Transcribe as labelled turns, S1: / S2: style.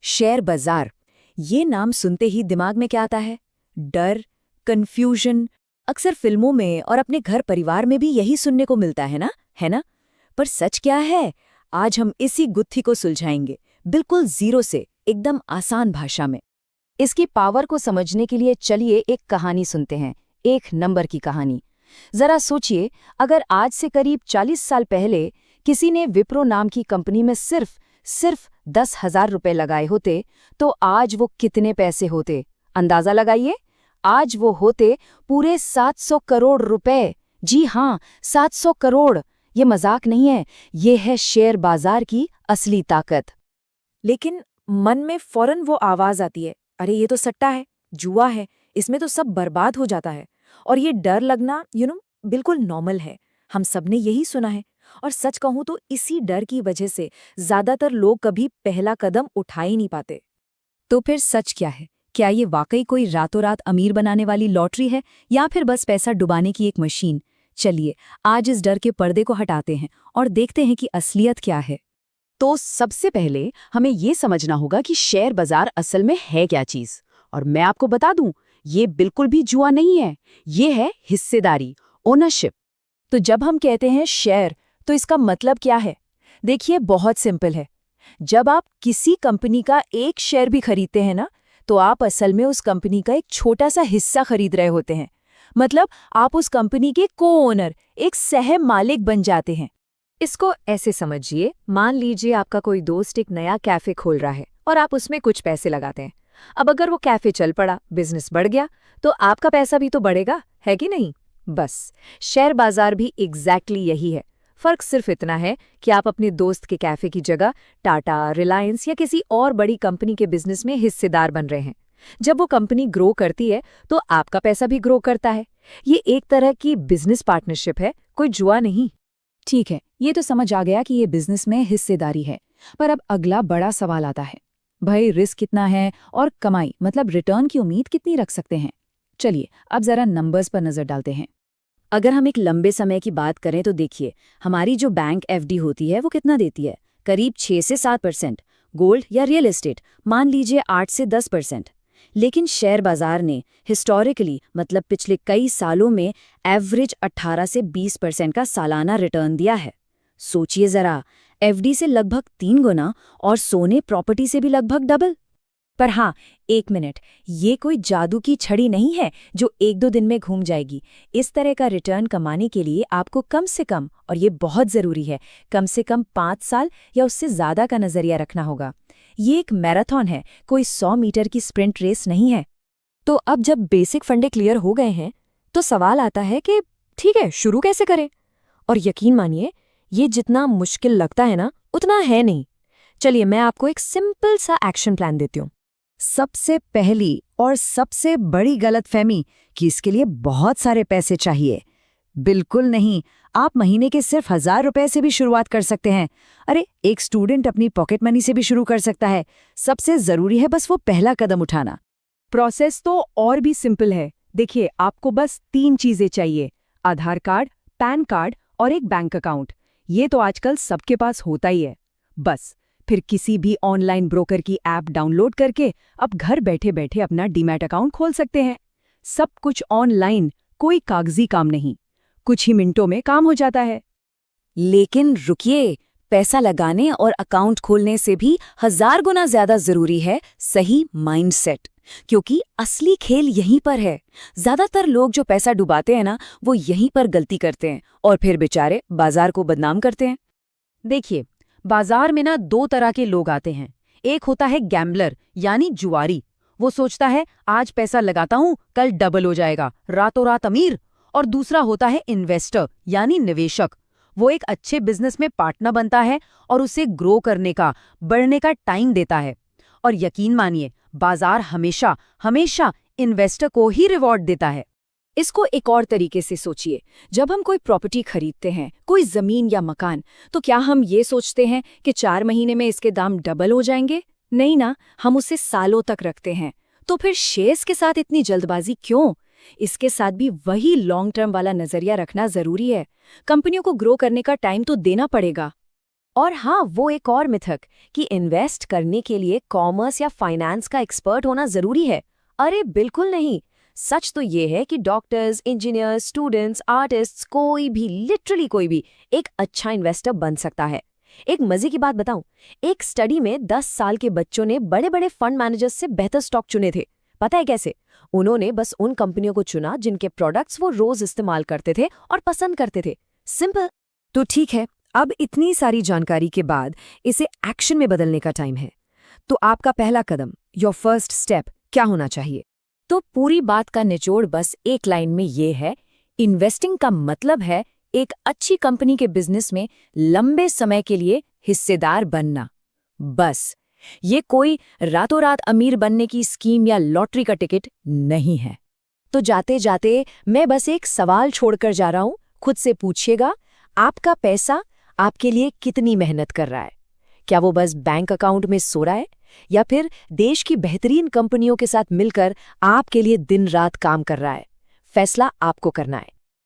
S1: Share बाजार, ये नाम सुनते ही दिमाग में क्या आता है? डर, कंफ्यूजन। अक्सर फिल्मों में और अपने घर परिवार में भी यही सुनने को मिलता है ना? पर सच क्या है? आज हम इसी गुत्थी को सुलझाएंगे, बिल्कुल जीरो से, एकदम आसान भाषा में। इसकी पावर को समझने के लिए चलिए एक कहानी सुनते हैं, एक नंबर की कहानी। जरा सोचिए, अगर आज से करीब 40 साल पहले किसी ने विप्रो नाम की कंपनी में सिर्फ 10,000 रुपए लगाए होते, तो आज वो कितने पैसे होते? अंदाजा लगाइए। आज वो होते पूरे 700 करोड़ रुपए। जी हाँ, 700 करोड़। ये मजाक नहीं है, ये है शेयर बाजार की असली ताकत।
S2: लेकिन मन में फौरन वो आवाज आती है, अरे ये तो सट्टा है, जुआ है, इसमें तो सब बर्बाद हो जाता है। और ये डर लगना बिल्कुल नॉर्मल है। हम सबने यही सुना है। और सच कहूं तो इसी डर की वजह से ज्यादातर लोग कभी पहला कदम उठा ही नहीं पाते।
S1: तो फिर सच क्या है? क्या ये वाकई कोई रातों रात अमीर बनाने वाली लॉटरी है, या फिर बस पैसा डुबाने की एक मशीन? चलिए आज इस डर के पर्दे को हटाते हैं और देखते हैं कि असलियत क्या है।
S3: तो सबसे पहले हमें ये समझना होगा कि शेयर बाजार असल में है क्या चीज। और मैं आपको बता दूं, ये बिल्कुल भी जुआ नहीं है, ये है हिस्सेदारी, ओनरशिप।
S2: तो जब हम कहते हैं शेयर, तो इसका मतलब क्या है? देखिए, बहुत सिंपल है। जब आप किसी कंपनी का एक शेयर भी खरीदते हैं ना, तो आप असल में उस कंपनी का एक छोटा सा हिस्सा खरीद रहे होते हैं। मतलब आप उस कंपनी के को ओनर, एक सह मालिक बन जाते हैं। इसको ऐसे समझिए, मान लीजिए आपका कोई दोस्त एक नया कैफे खोल रहा है और आप उसमें कुछ पैसे लगाते हैं। अब अगर वो कैफे चल पड़ा, बिजनेस बढ़ गया, तो आपका पैसा भी तो बढ़ेगा, है कि नहीं? बस शेयर बाजार भी एग्जैक्टली यही है। फर्क सिर्फ इतना है कि आप अपने दोस्त के कैफे की जगह टाटा, रिलायंस या किसी और बड़ी कंपनी के बिजनेस में हिस्सेदार बन रहे हैं। जब वो कंपनी ग्रो करती है, तो आपका पैसा भी ग्रो करता है। ये एक तरह की बिजनेस पार्टनरशिप है, कोई जुआ नहीं।
S1: ठीक है, ये तो समझ आ गया कि ये बिजनेस में हिस्सेदारी है। पर अब अगला बड़ा सवाल आता है, भाई रिस्क कितना है और कमाई मतलब रिटर्न की उम्मीद कितनी रख सकते हैं? चलिए अब जरा नंबर्स पर नजर डालते हैं। अगर हम एक लंबे समय की बात करें तो देखिए, हमारी जो बैंक एफडी होती है वो कितना देती है? करीब 6 से 7%। गोल्ड या रियल एस्टेट मान लीजिए 8 से 10%। लेकिन शेयर बाजार ने हिस्टोरिकली मतलब पिछले कई सालों में एवरेज 18 से 20% का सालाना रिटर्न दिया है। सोचिए जरा, एफडी से लगभग 3 गुना और सोने प्रॉपर्टी से भी लगभग डबल। पर हाँ, एक मिनट, ये कोई जादू की छड़ी नहीं है जो 1-2 दिन में घूम जाएगी। इस तरह का रिटर्न कमाने के लिए आपको कम से कम, और ये बहुत जरूरी है, कम से कम 5 साल या उससे ज्यादा का नजरिया रखना होगा। ये एक मैराथन है, कोई 100 मीटर की स्प्रिंट रेस नहीं है। तो अब जब बेसिक फंडे क्लियर हो गए हैं, तो सवाल आता है कि ठीक है, शुरू कैसे करें? और यकीन मानिए, ये जितना मुश्किल लगता है ना, उतना है नहीं। चलिए मैं आपको एक सिंपल सा एक्शन प्लान देती हूँ। सबसे पहली और सबसे बड़ी गलतफहमी कि इसके लिए बहुत सारे पैसे चाहिए। बिल्कुल नहीं, आप महीने के सिर्फ 1,000 रुपए से भी शुरुआत कर सकते हैं। अरे, एक स्टूडेंट अपनी पॉकेट मनी से भी शुरू कर सकता है। सबसे जरूरी है बस वो पहला कदम उठाना।
S2: प्रोसेस तो और भी सिंपल है। देखिए, आपको बस 3 चीजें चाहिए: आधार कार्ड, पैन कार्ड और एक बैंक अकाउंट। ये तो आजकल सबके पास होता ही है। बस फिर किसी भी ऑनलाइन ब्रोकर की ऐप डाउनलोड करके अब घर बैठे बैठे अपना डीमैट अकाउंट खोल सकते हैं। सब कुछ ऑनलाइन, कोई कागजी काम नहीं। कुछ ही मिनटों में काम हो जाता है।
S1: लेकिन रुकिए, पैसा लगाने और अकाउंट खोलने से भी 1000 गुना ज्यादा जरूरी है सही माइंडसेट। क्योंकि असली खेल यहीं पर है। ज्यादातर लोग जो पैसा डुबाते हैं ना, वो यहीं पर गलती करते हैं और फिर बेचारे बाजार को बदनाम करते हैं।
S3: देखिए, बाजार में ना 2 तरह के लोग आते हैं। एक होता है गैम्बलर यानी जुआरी। वो सोचता है आज पैसा लगाता हूं, कल डबल हो जाएगा, रातों रात अमीर। और दूसरा होता है इन्वेस्टर यानी निवेशक। वो एक अच्छे बिजनेस में पार्टनर बनता है और उसे ग्रो करने का, बढ़ने का टाइम देता है। और यकीन मानिए, बाजार हमेशा हमेशा इन्वेस्टर को ही रिवॉर्ड देता है।
S2: इसको एक और तरीके से सोचिए। जब हम कोई प्रॉपर्टी खरीदते हैं, कोई जमीन या मकान, तो क्या हम ये सोचते हैं कि 4 महीने में इसके दाम डबल हो जाएंगे? नहीं ना, हम उसे सालों तक रखते हैं। तो फिर शेयर्स के साथ इतनी जल्दबाजी क्यों? इसके साथ भी वही लॉन्ग टर्म वाला नजरिया रखना जरूरी है। कंपनियों को ग्रो करने का टाइम तो देना पड़ेगा। और हाँ, वो एक और मिथक कि इन्वेस्ट करने के लिए कॉमर्स या फाइनेंस का एक्सपर्ट होना जरूरी है। अरे बिल्कुल नहीं। सच तो ये है कि डॉक्टर्स, इंजीनियर्स, स्टूडेंट्स, आर्टिस्ट्स, कोई भी, लिटरली कोई भी एक अच्छा इन्वेस्टर बन सकता है। एक मजे की बात बताऊं, एक स्टडी में 10 साल के बच्चों ने बड़े बड़े फंड मैनेजर्स से बेहतर स्टॉक चुने थे। पता है कैसे? उन्होंने बस उन कंपनियों को चुना जिनके प्रोडक्ट्स वो रोज इस्तेमाल करते थे और पसंद करते थे। सिंपल।
S4: तो ठीक है, अब इतनी सारी जानकारी के बाद इसे एक्शन में बदलने का टाइम है। तो आपका पहला कदम, योर फर्स्ट स्टेप, क्या होना चाहिए?
S1: तो पूरी बात का निचोड़ बस एक लाइन में ये है, इन्वेस्टिंग का मतलब है एक अच्छी कंपनी के बिजनेस में लंबे समय के लिए हिस्सेदार बनना। बस, ये कोई रातों रात अमीर बनने की स्कीम या लॉटरी का टिकट नहीं है।
S2: तो जाते जाते मैं बस एक सवाल छोड़कर जा रहा हूं। खुद से पूछिएगा, आपका पैसा आपके लिए कितनी मेहनत कर रहा है? क्या वो बस बैंक अकाउंट में सो रहा है, या फिर देश की बेहतरीन कंपनियों के साथ मिलकर आपके लिए दिन रात काम कर रहा है? फैसला आपको करना है।